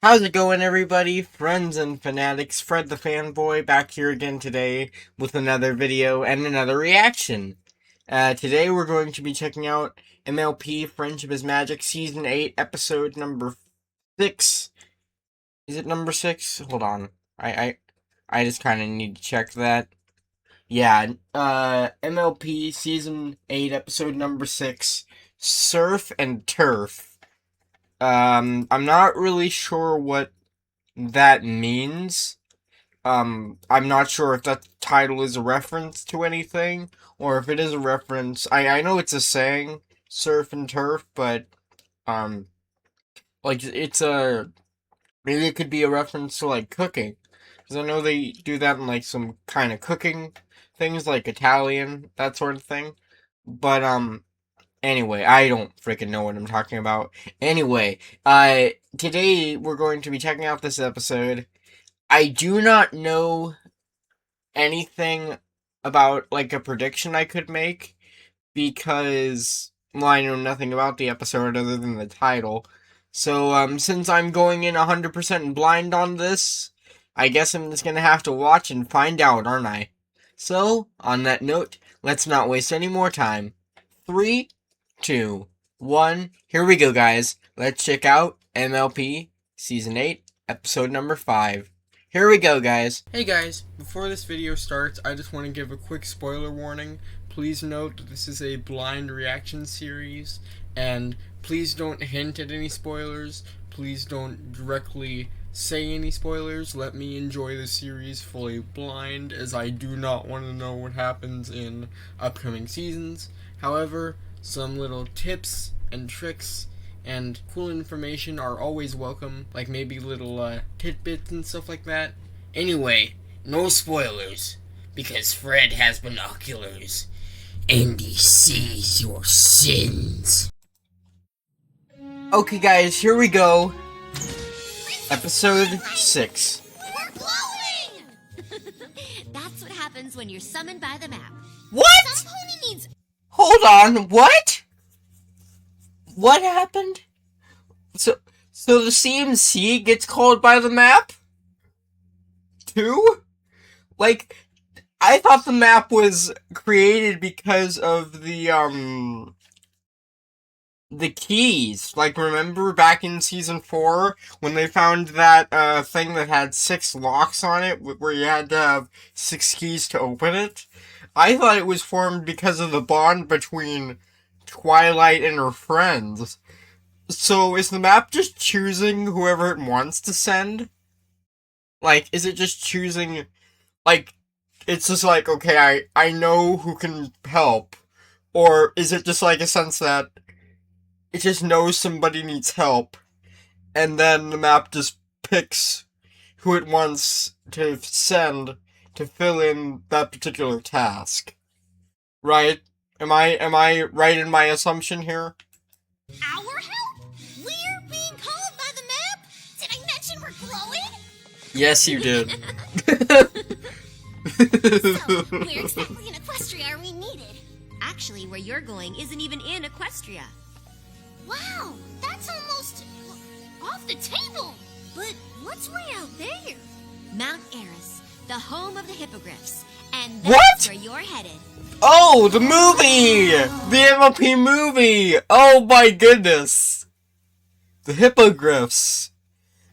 How's it going, everybody? Friends and fanatics, Fred the Fanboy back here again today with another video and another reaction. Today we're going to be checking out MLP Friendship is Magic Season 8, Episode number 6. Is it number 6? Hold on. I just kind of need to check that. Yeah, MLP Season 8, Episode number 6, Surf and Turf. I'm not really sure what that means. I'm not sure if that title is a reference to anything, or if it is a reference. I know it's a saying, surf and turf, but, um, like, maybe it could be a reference to, like, cooking. Because I know they do that in, like, some kind of cooking things, like Italian, that sort of thing. But, anyway, I don't freaking know what I'm talking about. Anyway, today we're going to be checking out this episode. I do not know anything about, like, a prediction I could make, because, well, I know nothing about the episode other than the title. So, since I'm going in 100% blind on this, I guess I'm just gonna have to watch and find out, aren't I? So, on that note, let's not waste any more time. 3, 2, 1, here we go, guys. Let's check out MLP Season 8, Episode number 5. Here we go, guys. Hey guys, before this video starts, I just want to give a quick spoiler warning. Please note this is a blind reaction series, and please don't hint at any spoilers. Please don't directly say any spoilers. Let me enjoy the series fully blind, as I do not want to know what happens in upcoming seasons. However, some little tips and tricks and cool information are always welcome, like maybe little tidbits and stuff like that. Anyway, no spoilers, because Fred has binoculars, and he sees your sins. Okay guys, here we go. Episode 6. We're glowing! That's what happens when you're summoned by the map. What? Some pony needs... Hold on, what? What happened? So the CMC gets called by the map? Too? Like, I thought the map was created because of the keys. Like, remember back in Season 4, when they found that, thing that had 6 locks on it, where you had to have 6 keys to open it? I thought it was formed because of the bond between Twilight and her friends. So, is the map just choosing whoever it wants to send? Like, is it just choosing, like, it's just like, okay, I know who can help? Or is it just like a sense that it just knows somebody needs help, and then the map just picks who it wants to send to fill in that particular task? Right? Am I right in my assumption here? Our help? We're being called by the map? Did I mention we're glowing? Yes, you did. So, where exactly in Equestria are we needed? Actually, where you're going isn't even in Equestria. Wow, that's almost off the table. But what's way out there? Mount Eris, the home of the hippogriffs. And that's where you're headed. Oh, the movie! The MLP movie! Oh my goodness! The hippogriffs.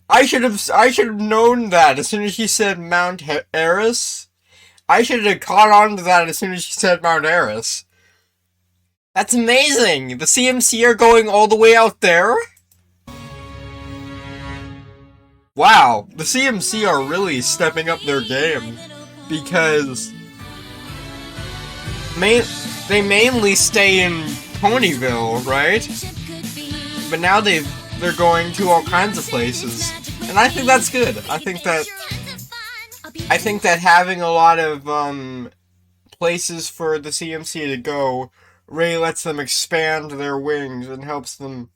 I should have known that as soon as she said Mount Eris. I should have caught on to that as soon as she said Mount Eris. That's amazing! The CMC are going all the way out there? Wow, the CMC are really stepping up their game, because they mainly stay in Ponyville, right? But now they're going to all kinds of places, and I think that's good. I think that having a lot of places for the CMC to go really lets them expand their wings and helps them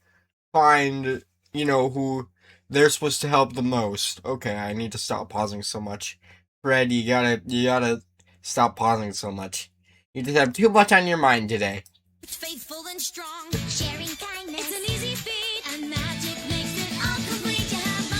find, who they're supposed to help the most. Okay, I need to stop pausing so much. Fred, you gotta stop pausing so much. You just have too much on your mind today. It's faithful and strong, sharing kindness. It's an easy feat, and magic makes it all complete. You have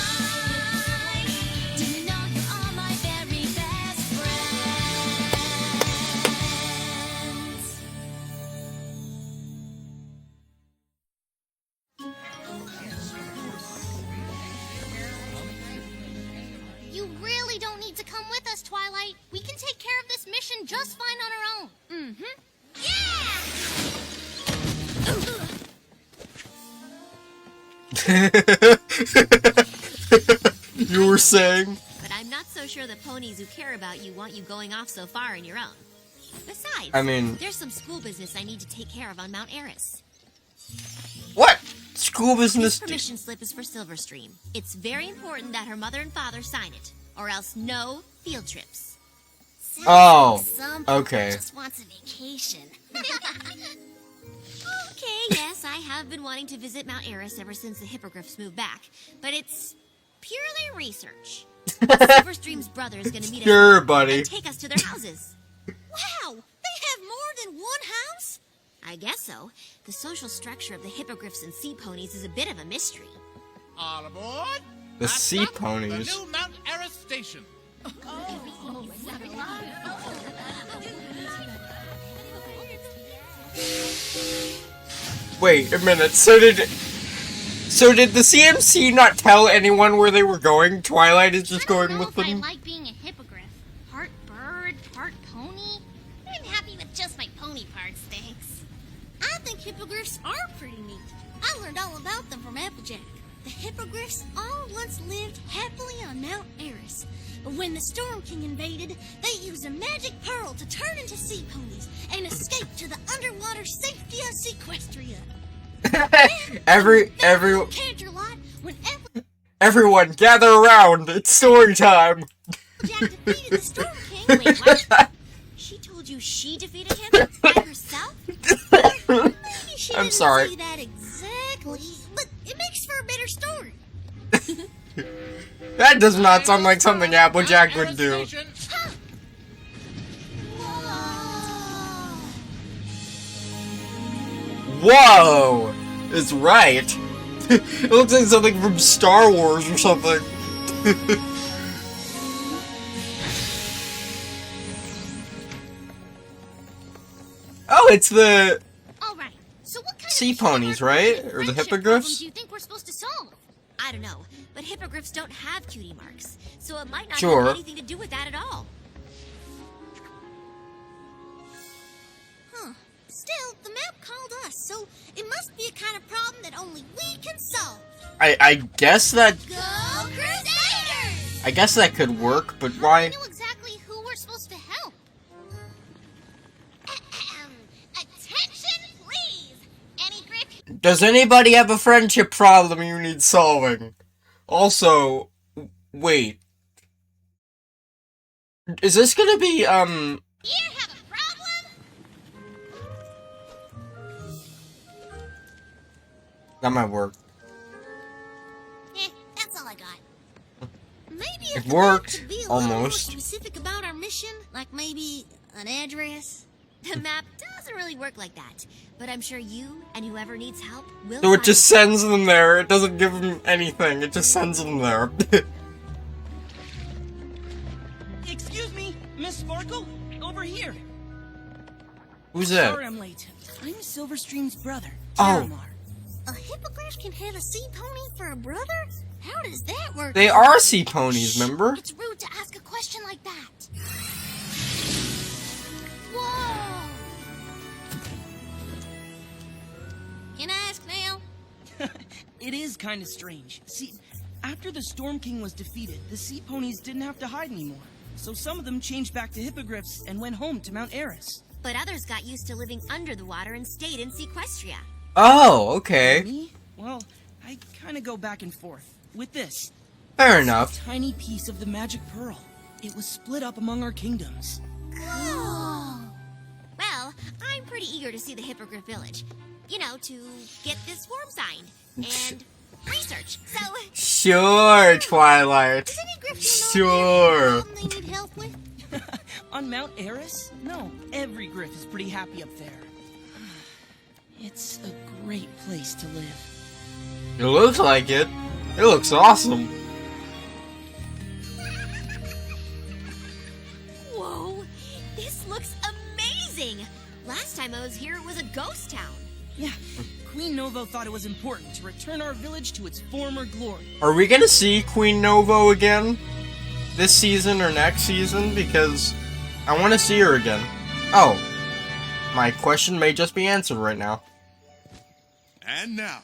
You really don't need to come with us, Twilight. We can take care of this mission just fine on our own. Mm-hmm. Yeah! You were saying? But I'm not so sure the ponies who care about you want you going off so far on your own. Besides, I mean, there's some school business I need to take care of on Mount Airel. what? School business? This permission slip is for Silverstream. It's very important that her mother and father sign it, or else no field trips. Oh, Some okay. just wants a vacation. Okay, yes, I have been wanting to visit Mount Airel ever since the hippogriffs moved back, but it's purely research. Silverstream's brother is going to meet Sure, us buddy. and take us to their houses. Wow, they have more than one house? I guess so. The social structure of the hippogriffs and sea ponies is a bit of a mystery. All aboard! The Last sea stop, ponies. The new Mount Airel station. Wait a minute. So did the CMC not tell anyone where they were going? Twilight is just going with I them. like being a hippogriff. Part bird, part pony. I'm happy with just my pony parts, thanks. I think hippogriffs are pretty neat. I learned all about them from Applejack. The hippogriffs all once lived happily on Mount Airel. But when the Storm King invaded, they used a magic pearl to turn into sea ponies and escape to the underwater safety of Sequestria. Everyone gather around. It's story time. Jack defeated the Storm King. Wait, what? She told you she defeated him by herself? Maybe she I'm didn't sorry. say that exactly, but it makes for a better story. That does not sound like something Applejack would do. Station. Whoa! It's right. It looks like something from Star Wars or something. Oh, it's the All right. So what kind sea of ponies, right? Or the friendship hippogriffs? problem do you think we're supposed to solve? I don't know, but hippogriffs don't have cutie marks, so it might not Sure. have anything to do with that at all. Huh. Still, the map called us, so it must be a kind of problem that only we can solve. I guess that Go Crusaders! I guess that could work, but How why? do we know exactly who we're supposed to help? Attention, please! Any grip? Does anybody have a friendship problem you need solving? Also, wait. Is this gonna be, You have a problem? that might work. That's all I got. Maybe It if the map worked, could be a little more almost. specific about our mission, like maybe an address. The map doesn't really work like that, but I'm sure you and whoever needs help will. So it find just sends them there, it doesn't give them anything, it just sends them there. Excuse me, Miss Sparkle? Over here. Who's that? Sorry I'm late. I'm Silverstream's brother, Oh. Taramar. A hippogriff can have a sea pony for a brother? How does that work? They are sea ponies, remember? It's rude to ask a question like that. Whoa! Can I ask now? It is kind of strange. See, after the Storm King was defeated, the sea ponies didn't have to hide anymore. So some of them changed back to hippogriffs and went home to Mount Airel. But others got used to living under the water and stayed in Sequestria. Oh, okay. Me? Well, I kind of go back and forth. With this, Fair enough. tiny piece of the magic pearl. It was split up among our kingdoms. Cool. Well, I'm pretty eager to see the Hippogriff Village. You know, to get this form signed and research. So, Sure, Twilight. does any griff Sure. they need help with? On Mount Airel? No, every griff is pretty happy up there. It's a great place to live. It looks like it. It looks awesome. Whoa, this looks amazing. Last time I was here, it was a ghost town. Yeah, Queen Novo thought it was important to return our village to its former glory. Are we gonna see Queen Novo again? this season or next season because I want to see her again. Oh, my question may just be answered right now. And now,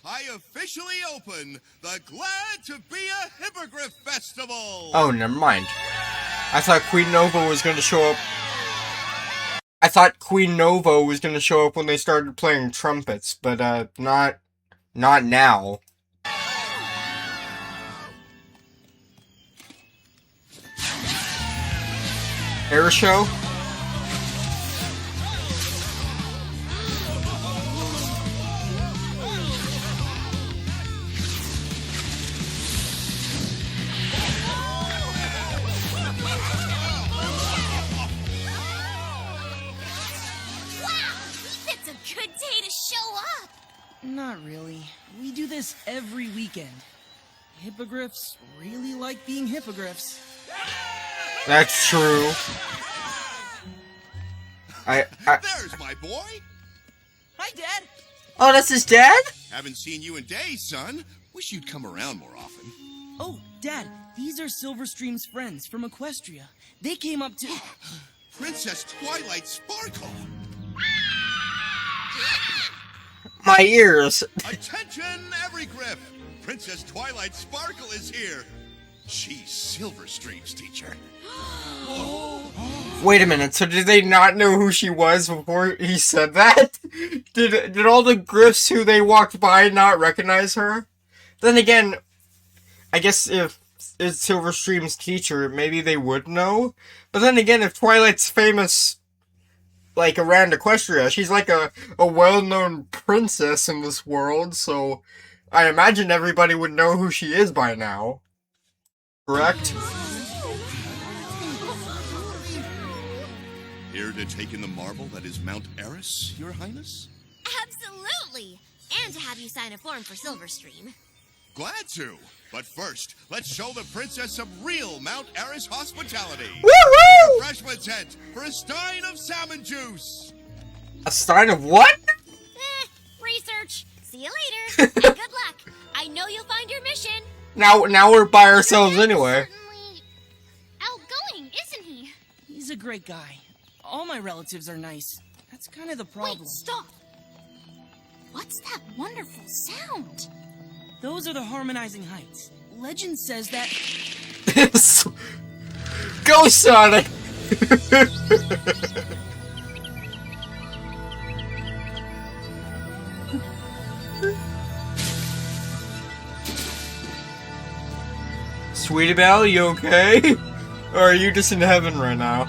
I officially open the Glad to Be a Hippogriff Festival! Oh, never mind. I thought Queen Nova was going to show up. I thought Queen Nova was going to show up when they started playing trumpets, but not now. Air show? Not really. We do this every weekend. Hippogriffs really like being hippogriffs. That's true. There's my boy! Hi, Dad! Oh, that's his dad? Haven't seen you in days, son. Wish you'd come around more often. Oh, Dad, these are Silverstream's friends from Equestria. They came up to... Princess Twilight Sparkle! My ears. Attention, every Griff! Princess Twilight Sparkle is here! She's Silverstream's teacher. Wait a minute, so did they not know who she was before he said that? Did all the Griffs who they walked by not recognize her? Then again, I guess if it's Silverstream's teacher, maybe they would know. But then again, if Twilight's famous, like, around Equestria, she's like a well-known princess in this world, so I imagine everybody would know who she is by now. Correct? Here to take in the marble that is Mount Eris, Your Highness? Absolutely! And to have you sign a form for Silverstream. Glad to. But first, let's show the princess some real Mount Eris hospitality. Woo-woo! Refreshment tent for a stein of salmon juice. A stein of what? Research. See you later. And good luck. I know you'll find your mission. Now we're by ourselves anyway. Certainly outgoing, isn't he? He's a great guy. All my relatives are nice. That's kind of the problem. Wait, stop. What's that wonderful sound? Those are the harmonizing heights. Legend says that... Go, Sonic! Sweetie Belle, you okay? Or are you just in heaven right now?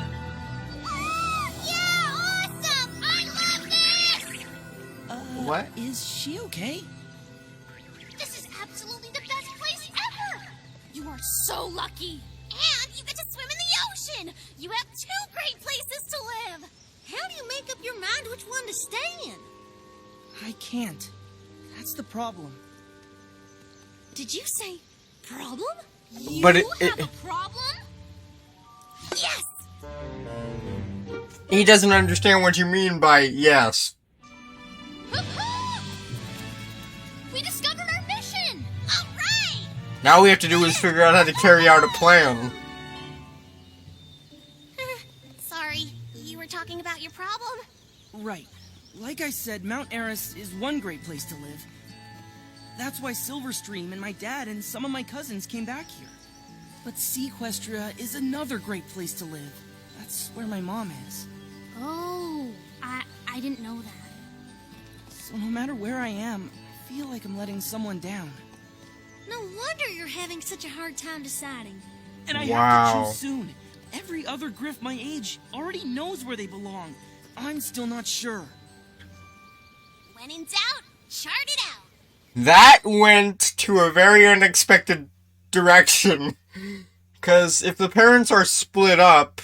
Yeah, awesome! I love this! What? Is she okay? This is absolutely the best place ever! You are so lucky! And you get to swim in the ocean! You have 2 great places to live! How do you make up your mind which one to stay in? I can't. That's the problem. Did you say problem? You But have a problem? Yes! He doesn't understand what you mean by yes. We discovered our mission! Alright! Now we have to do is figure out how to carry out a plan. Sorry, you were talking about your problem? Right. Like I said, Mount Eris is one great place to live. That's why Silverstream and my dad and some of my cousins came back here. But Sequestria is another great place to live. That's where my mom is. Oh, I didn't know that. So no matter where I am, I feel like I'm letting someone down. No wonder you're having such a hard time deciding. And I have Wow. to choose soon. Every other Griff my age already knows where they belong. I'm still not sure. When in doubt, chart it out. That went to a very unexpected direction. Because if the parents are split up,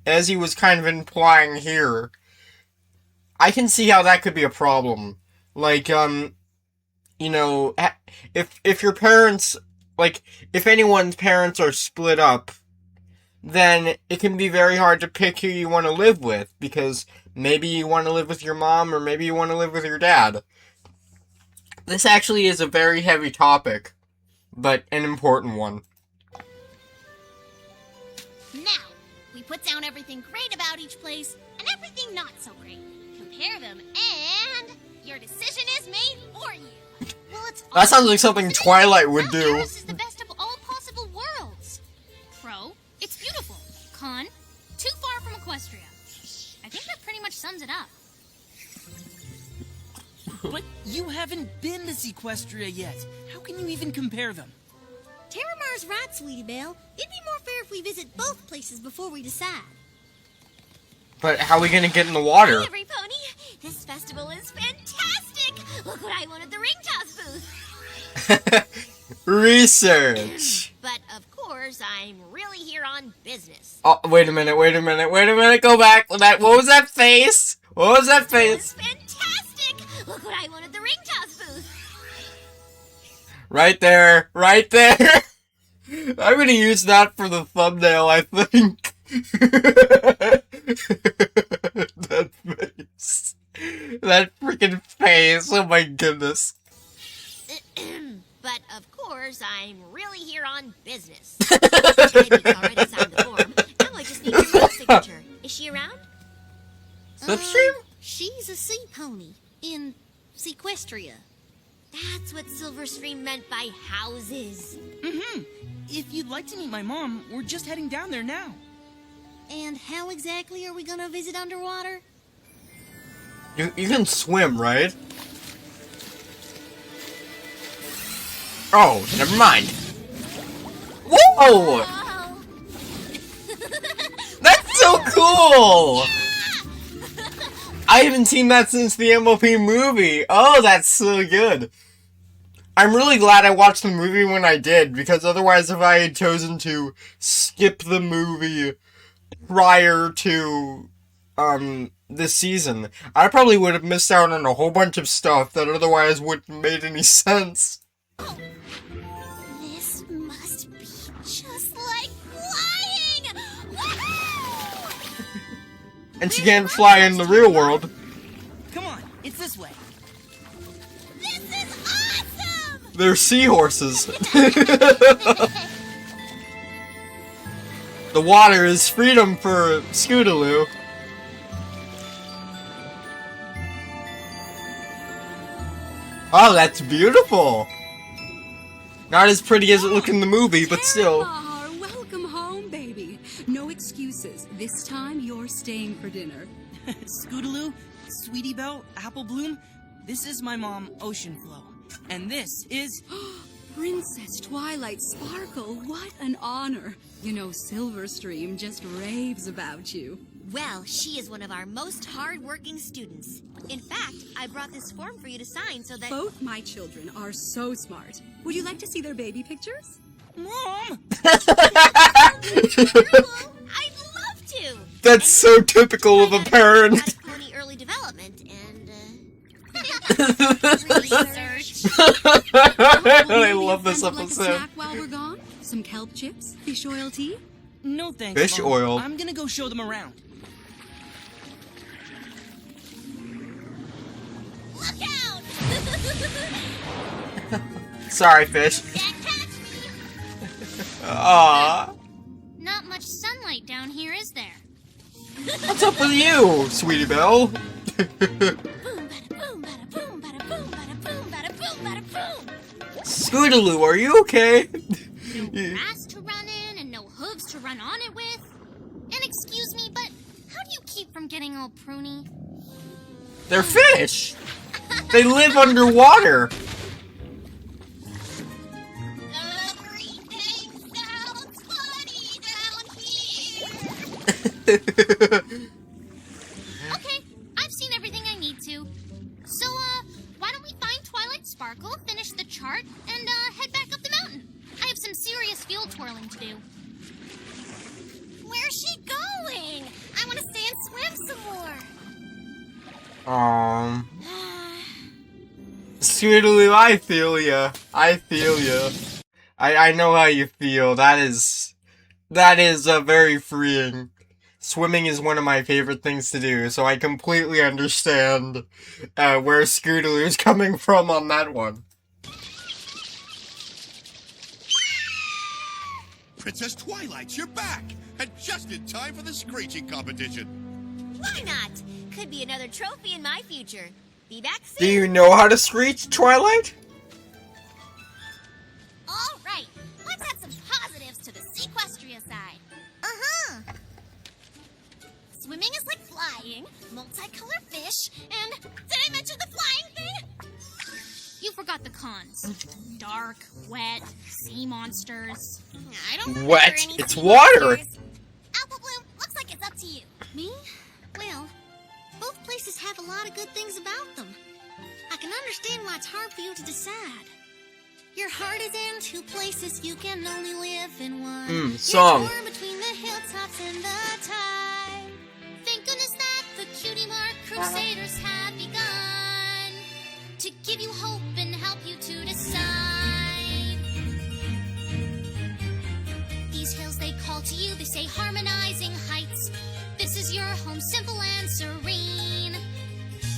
as he was kind of implying here, I can see how that could be a problem. Like, you know, if your parents, like, if anyone's parents are split up, then it can be very hard to pick who you want to live with, because maybe you want to live with your mom, or maybe you want to live with your dad. This actually is a very heavy topic, but an important one. Now, we put down everything great about each place and everything not so great. Compare them, and your decision is made for you. Well, it's That sounds like something Twilight would Mount do. Everest is the best of all possible worlds. Pro, it's beautiful. Con, too far from Equestria. I think that pretty much sums it up. But you haven't been to Sequestria yet. How can you even compare them? Terramar's right, Sweetie Belle. It'd be more fair if we visit both places before we decide. But how are we gonna get in the water? Hey, every pony! This festival is fantastic! Look what I won at the ring toss booth! Research. But of course, I'm really here on business. Oh, wait a minute. Go back. What was that face? What was that It's face? fantastic! Look what I won at the ring toss booth! Right there. I'm gonna use that for the thumbnail, I think. That face. That freaking face. Oh my goodness. But of course, I'm really here on business. Timmy's already signed the form. Now I just need your mom's signature. Is she around? Slipstream? She's a sea pony in Sequestria. That's what Silverstream meant by houses. Mm-hmm. If you'd like to meet my mom, we're just heading down there now. And how exactly are we gonna visit underwater? You can swim, right? Oh, never mind. Whoa! Oh. That's so cool! I haven't seen that since the MLP movie. Oh, that's so good. I'm really glad I watched the movie when I did, because otherwise if I had chosen to skip the movie prior to, this season, I probably would have missed out on a whole bunch of stuff that otherwise wouldn't have made any sense. This must be just like flying! Woohoo! And she can't fly in the real world. Come on, it's this way. This is awesome! They're seahorses. The water is freedom for Scootaloo. Oh, that's beautiful. Not as pretty as it looked in the movie, but still. Terramar, welcome home, baby. No excuses. This time you're staying for dinner. Scootaloo, Sweetie Belle, Apple Bloom, this is my mom, Ocean Flow. And this is... Princess Twilight Sparkle, what an honor. You know, Silverstream just raves about you. Well, she is one of our most hard-working students. In fact, I brought this form for you to sign so that... Both my children are so smart. Would you like to see their baby pictures? Mom! I'd love to! That's so typical of a parent. Got pony early development and, research. I love this Like a episode. snack while we're gone? Some kelp chips? Fish oil tea? No thanks, Fish Mom. oil. I'm gonna go show them around. Look out! Sorry, fish. Can't catch me! Aww. Not much sunlight down here, is there? What's up with you, Sweetie Belle? Boom, bada, boom, bada, boom, bada, boom, bada, boom, bada, boom, bada, boom! Scootaloo, are you okay? No grass to run in and no hooves to run on it with. And excuse me, but how do you keep from getting all pruny? They're fish. They live underwater. Everything sounds funny down here. Okay, I've seen everything I need to. So, why don't we find Twilight Sparkle, finish the chart, and, head back up the mountain? I have some serious field twirling to do. Where's she going? I want to stay and swim some more. Scootaloo, I feel ya. I feel ya. I know how you feel. That is very freeing. Swimming is one of my favorite things to do, so I completely understand where Scootaloo is coming from on that one. Princess Twilight, you're back! And just in time for the screeching competition. Why not? Could be another trophy in my future. Be back soon. Do you know how to screech, Twilight? All right, let's add some positives to the Sequestria side. Uh-huh. Swimming is like flying, multicolored fish, and did I mention the flying thing? You forgot the cons. Dark, wet, sea monsters. I don't remember Wet. any It's sea water. monsters. Apple Bloom, looks like it's up to you. Me? Well, both places have a lot of good things about them. I can understand why it's hard for you to decide. Your heart is in two places, you can only live in one. Song. You're torn between the hilltops and the tide. Thank goodness that the Cutie Mark Crusaders have begun to give you hope and help you to decide. These hills they call to you, they say harmonizing heights. This is your home, simple and serene.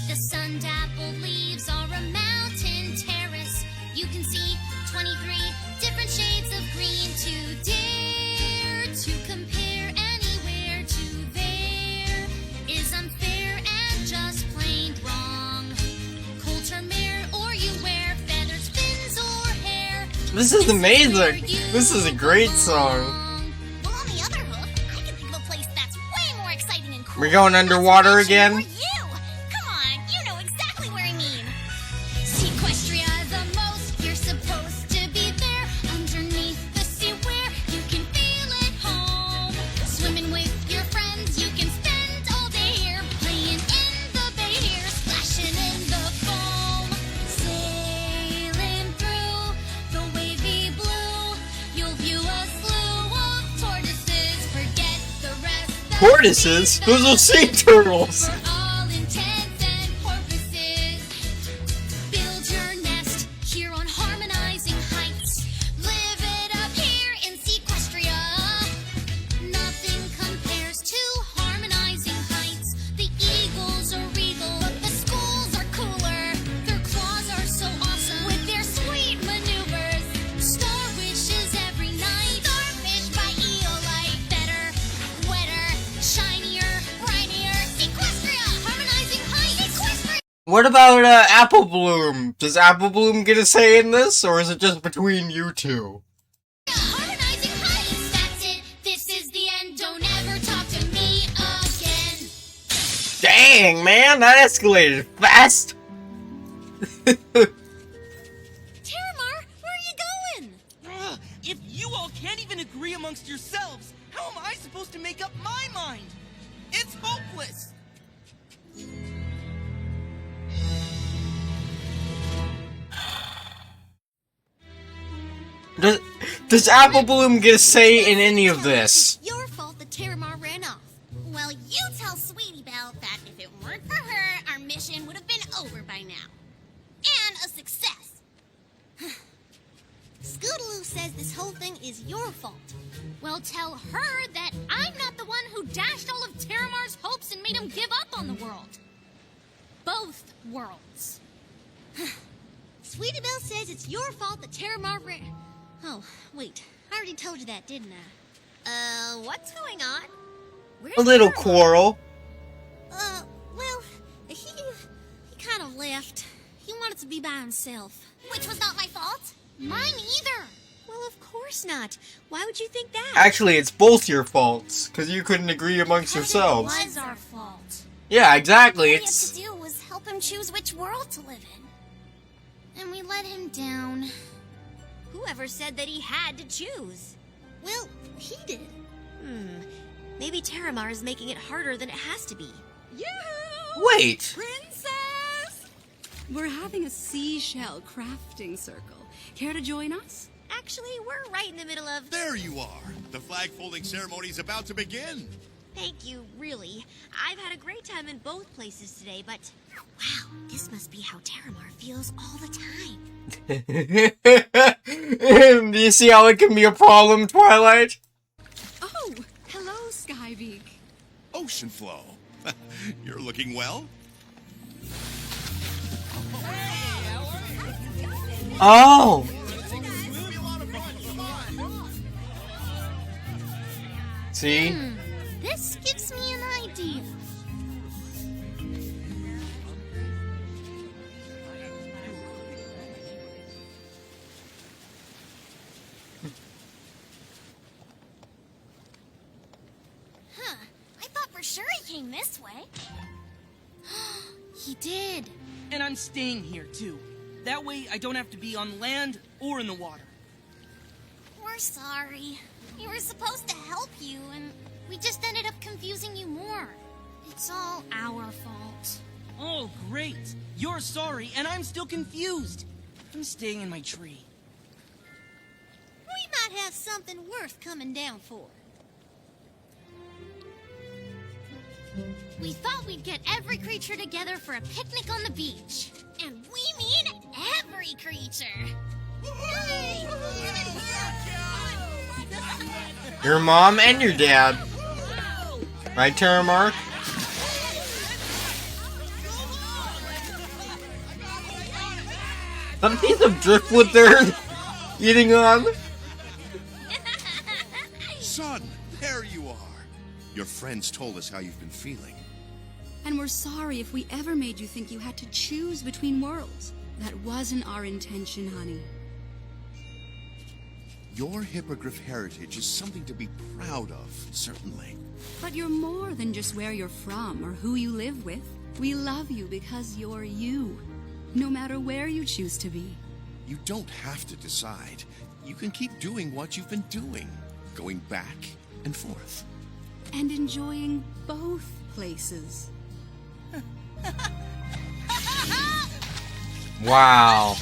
The sun-dappled leaves are a mountain terrace. You can see 23 different shades of green. To dare to compare anywhere to there is unfair and just plain wrong. Coulter mare or you wear feathers, fins or hair. This is amazing. This is a great song. Well, on the other hook, I can think of a place that's way more exciting and cool. We're going underwater again? For you. Come on, you know exactly where I mean. Sequestria the most, you're supposed to be there. Underneath the sea where you can feel at home. Swimming with your friends, you can spend all day here. Playing in the bay here, splashing in the foam. Sailing through the wavy blue, you'll view a slew of tortoises. Forget the rest. Tortoises? Those are sea turtles. For all intents and purposes, build your nest here on harmonizing heights. Live it up here in Sequestria. Nothing compares to harmonizing heights. The eagles are regal, but the schools are cooler. Their claws are so awesome with their sweet maneuvers. Star wishes every night. Starfish by Eolite. Better, wetter, shinier, brighter. Sequestria, harmonizing heights. Sequestria. What about Apple Bloom? Does Apple Bloom get a say in this, or is it just between you two? Harmonizing heights. That's it. This is the end. Don't ever talk to me again. Dang, man, that escalated fast. Terramar, where are you going? Ugh, if you all can't even agree amongst yourselves, how am I supposed to make up my mind? It's hopeless! Does Apple Bloom get a say in any of this? It's your fault that Terramar ran off. Well, you tell Sweetie Belle that if it weren't for her, our mission would have been over by now. And a success. Scootaloo says this whole thing is your fault. Well, tell her that I'm not the one who dashed all of Terramar's hopes and made him give up on the world. Both worlds. Sweetie Belle says it's your fault that Terramar ran. Oh, wait. I already told you that, didn't I? What's going on? Where's A little Terramar? quarrel. Well, he kind of left. He wanted to be by himself. Which was not my fault. Mine either. Well, of course not. Why would you think that? Actually, it's both your faults, because you couldn't agree amongst yourselves. It was our fault. Yeah, exactly. All we had to It's do was help him choose which world to live in. And we let him down. Whoever said that he had to choose? Well, he did. Maybe Terramar is making it harder than it has to be. wait. Princess! We're having a seashell crafting circle. Care to join us? Actually, we're right in the middle of... There you are. The flag folding ceremony is about to begin. Thank you, really. I've had a great time in both places today, but... Wow, this must be how Terramar feels all the time. Do you see how it can be a problem, Twilight? Oh, hello, Skybeak. Ocean flow. You're looking well. Oh! See? This gives me an idea. Huh. I thought for sure he came this way. He did. And I'm staying here, too. That way I don't have to be on land or in the water. We're sorry. We were supposed to help you, and we just ended up confusing you more. It's all our fault. Oh, great. You're sorry, and I'm still confused. I'm staying in my tree. We might have something worth coming down for. We thought we'd get every creature together for a picnic on the beach. And we mean every creature. Yay! Your mom and your dad. Right, Terramark? Some piece of driftwood they're eating on. Son, there you are. Your friends told us how you've been feeling. And we're sorry if we ever made you think you had to choose between worlds. That wasn't our intention, honey. Your hippogriff heritage is something to be proud of, certainly. But you're more than just where you're from or who you live with. We love you because you're you, no matter where you choose to be. You don't have to decide. You can keep doing what you've been doing, going back and forth. And enjoying both places. Wow.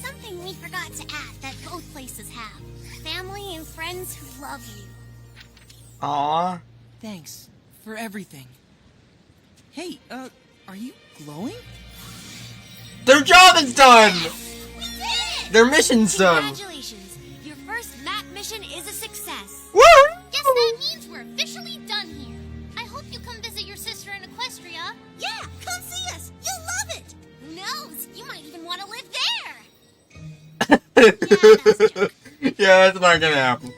Something we forgot to add that both places have. Family and friends who love you. Aw. Thanks for everything. Hey, are you glowing? Their job is done! We did it! Their mission's done! Congratulations! Your first map mission is a success. Woo! Guess that means we're officially done here. I hope you come visit your sister in Equestria. Yeah, come see us. You'll love it. Who knows? You might even want to live there. Yeah, that's a joke. Yeah, that's not gonna happen.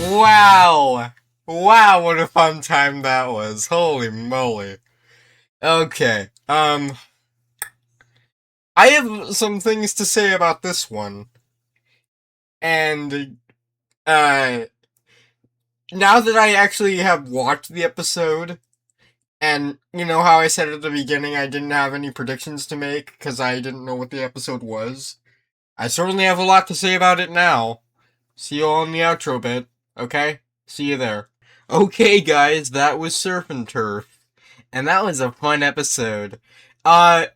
Wow! Wow, what a fun time that was. Holy moly. Okay, I have some things to say about this one. And, now that I actually have watched the episode, and you know how I said at the beginning I didn't have any predictions to make because I didn't know what the episode was, I certainly have a lot to say about it now. See you all in the outro bit, okay? See you there. Okay guys, that was Surf and Turf, and that was a fun episode. As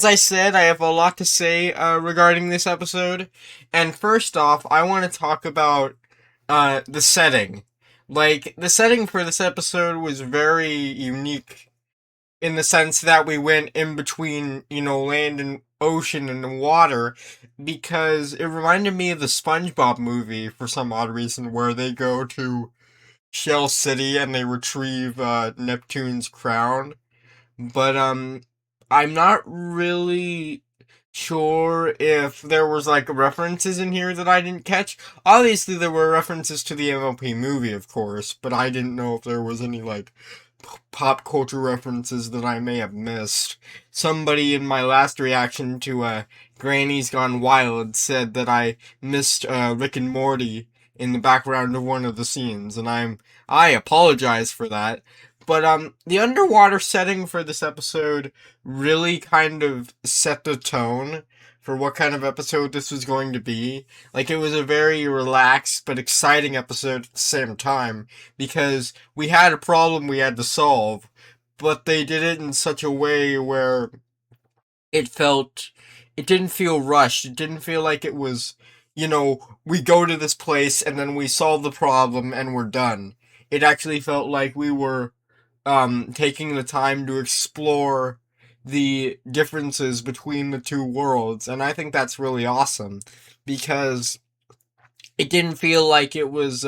I said, I have a lot to say regarding this episode, and first off, I want to talk about the setting. Like, the setting for this episode was very unique in the sense that we went in between, you know, land and ocean and water, because it reminded me of the SpongeBob movie for some odd reason, where they go to Shell City and they retrieve Neptune's crown. But I'm not really sure if there was like references in here that I didn't catch. Obviously there were references to the MLP movie, of course, but I didn't know if there was any like pop culture references that I may have missed. Somebody in my last reaction to Granny's Gone Wild said that I missed Rick and Morty in the background of one of the scenes, and I apologize for that. But the underwater setting for this episode really kind of set the tone for what kind of episode this was going to be. Like, it was a very relaxed but exciting episode at the same time, because we had a problem we had to solve, but they did it in such a way where it didn't feel rushed. It didn't feel like it was, you know, we go to this place and then we solve the problem and we're done. It actually felt like we were taking the time to explore the differences between the two worlds, and I think that's really awesome, because it didn't feel like it was,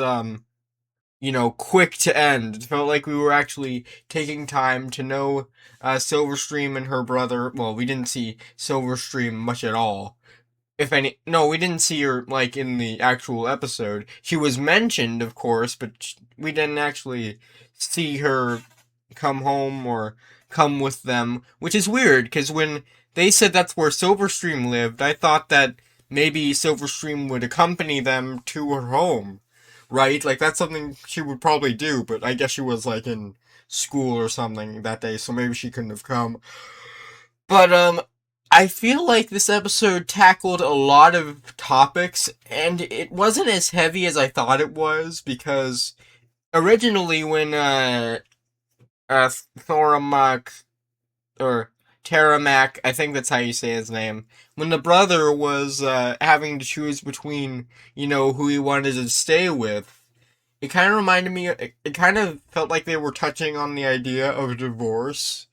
quick to end. It felt like we were actually taking time to know Silverstream and her brother. Well, we didn't see Silverstream much at all. If any, no, we didn't see her, like, in the actual episode. She was mentioned, of course, but we didn't actually see her come home or come with them, which is weird, because when they said that's where Silverstream lived, I thought that maybe Silverstream would accompany them to her home, right? Like, that's something she would probably do, but I guess she was, like, in school or something that day, so maybe she couldn't have come. But, I feel like this episode tackled a lot of topics, and it wasn't as heavy as I thought it was, because originally when, Thoramak, or Taramak, I think that's how you say his name, when the brother was, having to choose between, who he wanted to stay with, it kind of reminded me, it kind of felt like they were touching on the idea of divorce,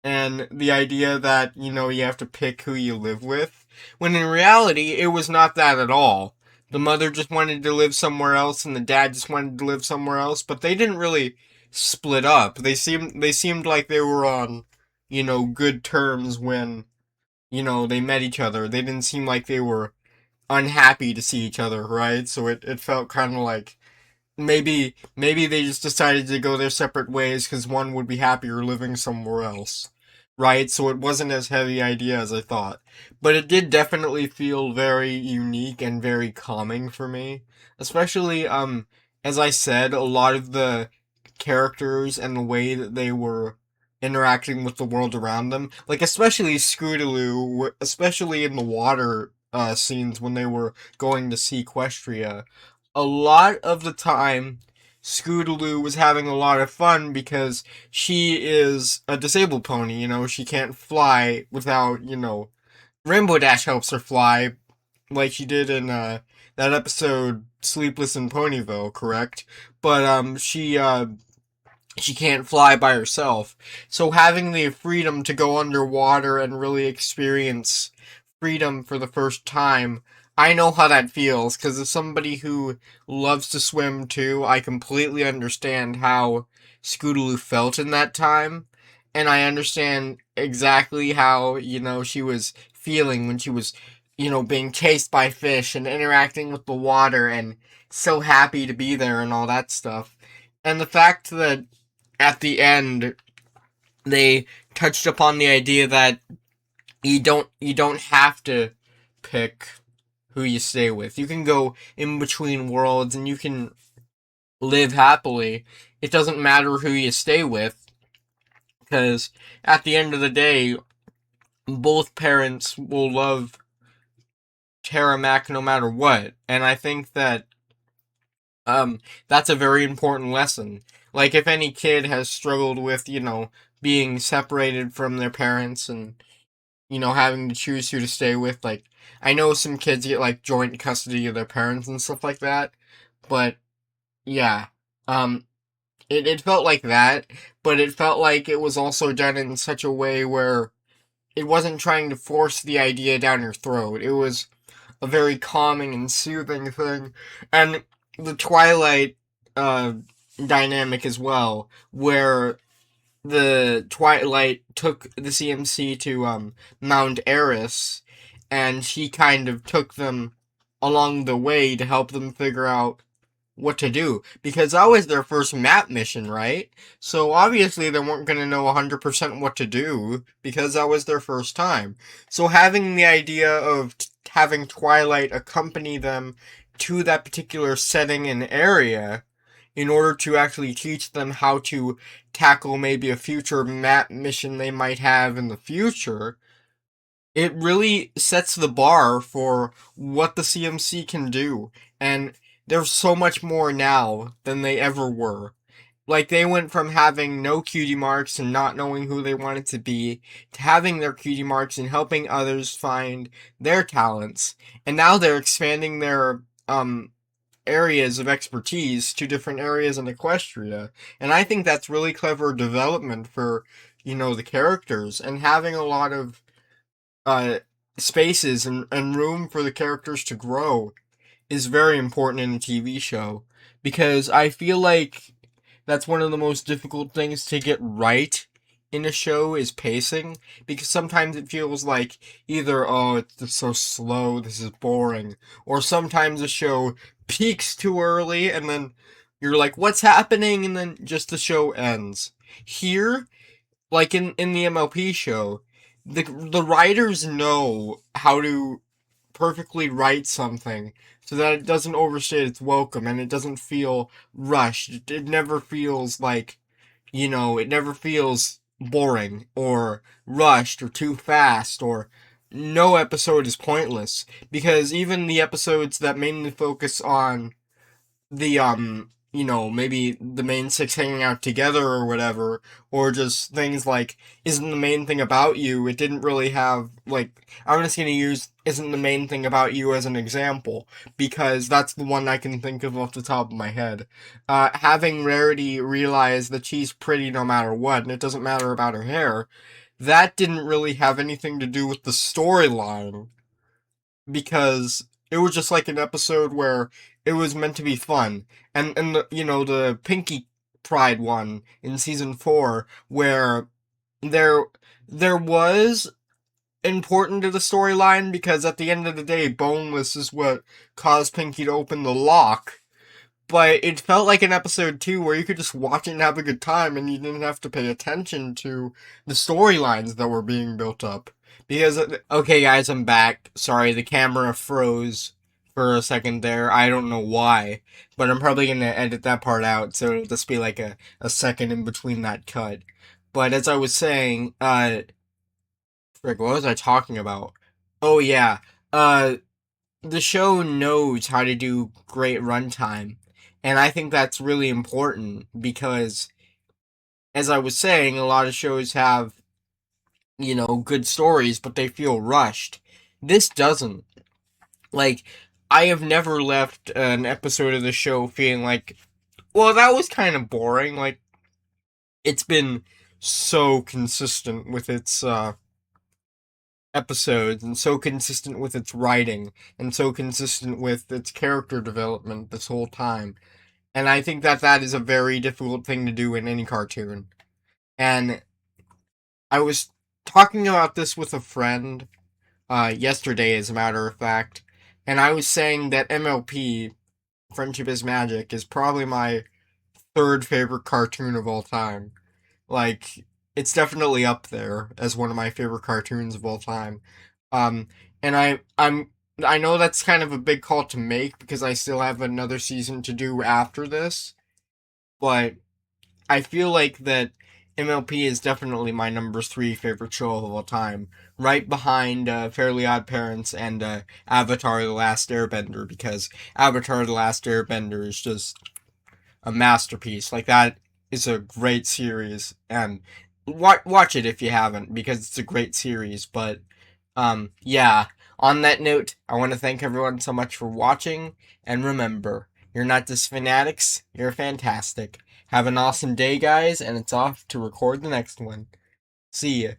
and the idea that, you have to pick who you live with, when in reality, it was not that at all. The mother just wanted to live somewhere else, and the dad just wanted to live somewhere else, but they didn't really split up. They seemed like they were on, good terms when, they met each other. They didn't seem like they were unhappy to see each other, right? So it felt kind of like, maybe they just decided to go their separate ways because one would be happier living somewhere else, right? So it wasn't as heavy idea as I thought, but it did definitely feel very unique and very calming for me, especially as I said, a lot of the characters and the way that they were interacting with the world around them, like especially Scootaloo, especially in the water scenes when they were going to see Equestria, a lot of the time, Scootaloo was having a lot of fun because she is a disabled pony, she can't fly without, Rainbow Dash helps her fly, like she did in, that episode, Sleepless in Ponyville, correct? But, she can't fly by herself. So having the freedom to go underwater and really experience freedom for the first time, I know how that feels, because as somebody who loves to swim too, I completely understand how Scootaloo felt in that time, and I understand exactly how, she was feeling when she was, being chased by fish and interacting with the water and so happy to be there and all that stuff. And the fact that at the end they touched upon the idea that you don't have to pick who you stay with. You can go in between worlds and you can live happily. It doesn't matter who you stay with, because at the end of the day, both parents will love Teramac no matter what. And I think that that's a very important lesson. Like, if any kid has struggled with, being separated from their parents and, having to choose who to stay with, like, I know some kids get, like, joint custody of their parents and stuff like that, but, yeah, um, it felt like that, but it felt like it was also done in such a way where it wasn't trying to force the idea down your throat. It was a very calming and soothing thing, and the Twilight uh, dynamic as well, where the Twilight took the CMC to Mount Eris, and she kind of took them along the way to help them figure out what to do, because that was their first map mission, right? So obviously they weren't going to know 100% what to do, because that was their first time. So having the idea of having Twilight accompany them to that particular setting and area, in order to actually teach them how to tackle maybe a future map mission they might have in the future, it really sets the bar for what the CMC can do. And there's so much more now than they ever were. Like, they went from having no cutie marks and not knowing who they wanted to be, to having their cutie marks and helping others find their talents. And now they're expanding their, areas of expertise to different areas in Equestria. And I think that's really clever development for, the characters, and having a lot of, uh, spaces and room for the characters to grow is very important in a TV show, because I feel like that's one of the most difficult things to get right in a show is pacing, because sometimes it feels like either, oh, it's just so slow, this is boring, or sometimes a show peaks too early and then you're like, what's happening? And then just the show ends. Here, like in the MLP show, the writers know how to perfectly write something so that it doesn't overstate its welcome and it doesn't feel rushed. It never feels like, it never feels boring or rushed or too fast, or no episode is pointless, because even the episodes that mainly focus on the maybe the main six hanging out together or whatever, or just things like isn't the main thing about you, it didn't really have, like, I'm just gonna use isn't the main thing about you as an example, because that's the one I can think of off the top of my head. Having Rarity realize that she's pretty no matter what, and it doesn't matter about her hair, that didn't really have anything to do with the storyline, because it was just like an episode where it was meant to be fun. And the Pinky Pride one in season 4, where there there was important to the storyline, because at the end of the day, Boneless is what caused Pinky to open the lock. But it felt like an episode 2 where you could just watch it and have a good time, and you didn't have to pay attention to the storylines that were being built up. Because, okay guys, I'm back. Sorry, the camera froze for a second there. I don't know why. But I'm probably going to edit that part out, so it'll just be like a second in between that cut. But as I was saying, frick, what was I talking about? Oh yeah, the show knows how to do great runtime. And I think that's really important because, as I was saying, a lot of shows have, good stories, but they feel rushed. This doesn't. Like, I have never left an episode of the show feeling like, well, that was kind of boring. Like, it's been so consistent with its, episodes, and so consistent with its writing, and so consistent with its character development this whole time. And I think that that is a very difficult thing to do in any cartoon. And I was talking about this with a friend yesterday, as a matter of fact, and I was saying that MLP, Friendship is Magic, is probably my third favorite cartoon of all time. Like, it's definitely up there as one of my favorite cartoons of all time. Um, and I know that's kind of a big call to make because I still have another season to do after this, but I feel like that MLP is definitely my number 3 favorite show of all time, right behind Fairly Odd Parents and Avatar: The Last Airbender, because Avatar: The Last Airbender is just a masterpiece. Like, that is a great series, and watch it if you haven't, because it's a great series. But yeah, on that note, I want to thank everyone so much for watching, and remember, you're not just fanatics, you're fantastic. Have an awesome day, guys, and it's off to record the next one. See ya.